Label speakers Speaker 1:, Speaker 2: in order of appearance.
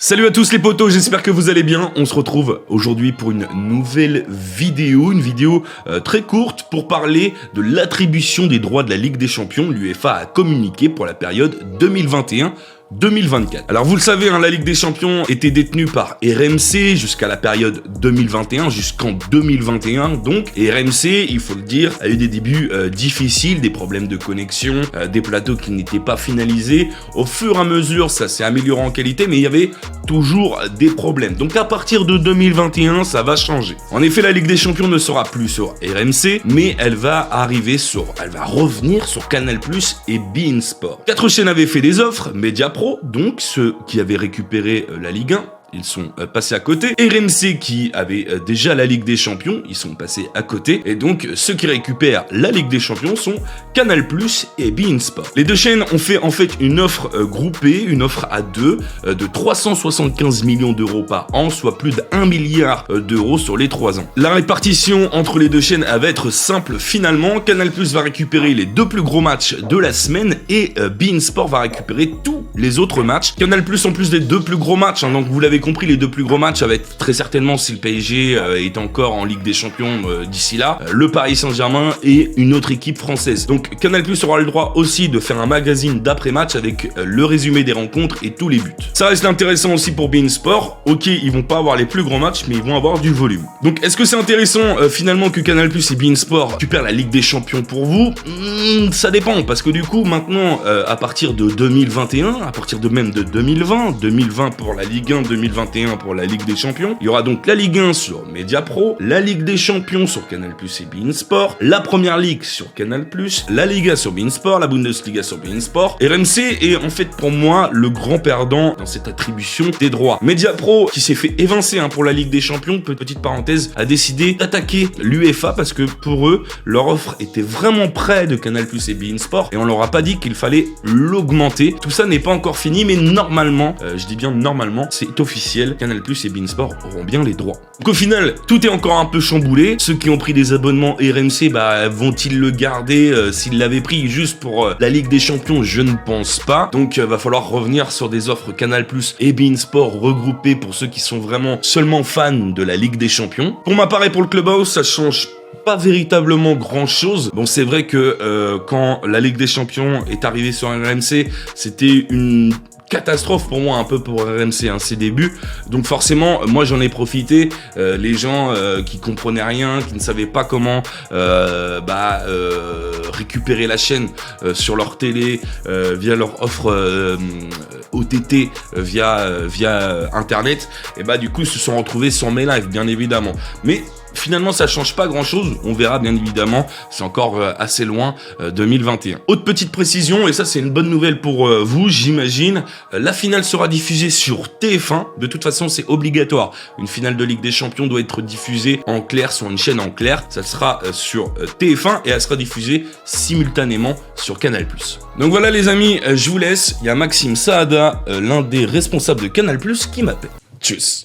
Speaker 1: Salut à tous les potos, j'espère que vous allez bien. On se retrouve aujourd'hui pour une nouvelle vidéo, très courte pour parler de l'attribution des droits de la Ligue des Champions. L'UEFA a communiqué pour la période 2021-2024. Alors vous le savez, la Ligue des Champions était détenue par RMC jusqu'à la période 2021, jusqu'en 2021 donc. Et RMC, il faut le dire, a eu des débuts difficiles, des problèmes de connexion, des plateaux qui n'étaient pas finalisés. Au fur et à mesure, ça s'est amélioré en qualité, mais il y avait toujours des problèmes. Donc à partir de 2021, ça va changer. En effet, la Ligue des Champions ne sera plus sur RMC, mais elle va revenir sur Canal+ et beIN Sport. 4 chaînes avaient fait des offres, Mediapro, donc ceux qui avaient récupéré la Ligue 1, ils sont passés à côté. RMC qui avait déjà la Ligue des Champions, ils sont passés à côté. Et donc ceux qui récupèrent la Ligue des Champions sont Canal+ et beIN Sport. Les deux chaînes ont fait en fait une offre groupée, une offre à deux de 375 millions d'euros par an, soit plus d'1 milliard d'euros sur les 3 ans. La répartition entre les deux chaînes va être simple finalement. Canal+ va récupérer les 2 plus gros matchs de la semaine et beIN Sport va récupérer tous les autres matchs. Canal+ en plus des 2 plus gros matchs, donc vous l'avez compris, les 2 plus gros matchs, ça va être très certainement, si le PSG est encore en Ligue des Champions d'ici là, le Paris Saint-Germain et une autre équipe française. Donc Canal+ aura le droit aussi de faire un magazine d'après-match avec le résumé des rencontres et tous les buts. Ça reste intéressant aussi pour beIN Sport. Ok, ils vont pas avoir les plus grands matchs, mais ils vont avoir du volume. Donc est-ce que c'est intéressant finalement que Canal+ et beIN Sport récupèrent la Ligue des Champions pour vous? Ça dépend, parce que du coup maintenant, à partir de 2021, à partir de même de 2020 pour la Ligue 1, 2021 pour la Ligue des Champions. Il y aura donc la Ligue 1 sur Mediapro, la Ligue des Champions sur Canal+ et beIN Sport, la Première Ligue sur Canal+, la Liga sur beIN Sport, la Bundesliga sur beIN Sport. RMC est en fait pour moi le grand perdant dans cette attribution des droits. Mediapro, qui s'est fait évincer pour la Ligue des Champions, petite parenthèse, a décidé d'attaquer l'UEFA parce que pour eux, leur offre était vraiment près de Canal+ et beIN Sport et on leur a pas dit qu'il fallait l'augmenter. Tout ça n'est pas encore fini, mais normalement, je dis bien normalement, c'est officiel, Canal+ et beIN Sport auront bien les droits. Donc au final, tout est encore un peu chamboulé. Ceux qui ont pris des abonnements RMC, vont-ils le garder s'ils l'avaient pris juste pour la Ligue des Champions? Je ne pense pas. Donc va falloir revenir sur des offres Canal+ et beIN Sport regroupées pour ceux qui sont vraiment seulement fans de la Ligue des Champions. Pour ma part et pour le Clubhouse, ça change pas véritablement grand chose. Bon, c'est vrai que quand la Ligue des Champions est arrivée sur RMC, c'était une catastrophe pour moi, un peu pour RMC, ses débuts. Donc forcément, moi j'en ai profité. Les gens qui comprenaient rien, qui ne savaient pas comment récupérer la chaîne sur leur télé via leur offre OTT via internet, et du coup se sont retrouvés sur mes lives, bien évidemment. Mais finalement, ça change pas grand-chose. On verra, bien évidemment. C'est encore assez loin, 2021. Autre petite précision, et ça, c'est une bonne nouvelle pour vous, j'imagine. La finale sera diffusée sur TF1. De toute façon, c'est obligatoire. Une finale de Ligue des Champions doit être diffusée en clair sur une chaîne en clair. Ça sera sur TF1 et elle sera diffusée simultanément sur Canal+. Donc voilà, les amis, je vous laisse. Il y a Maxime Saada, l'un des responsables de Canal+, qui m'appelle. Tchuss.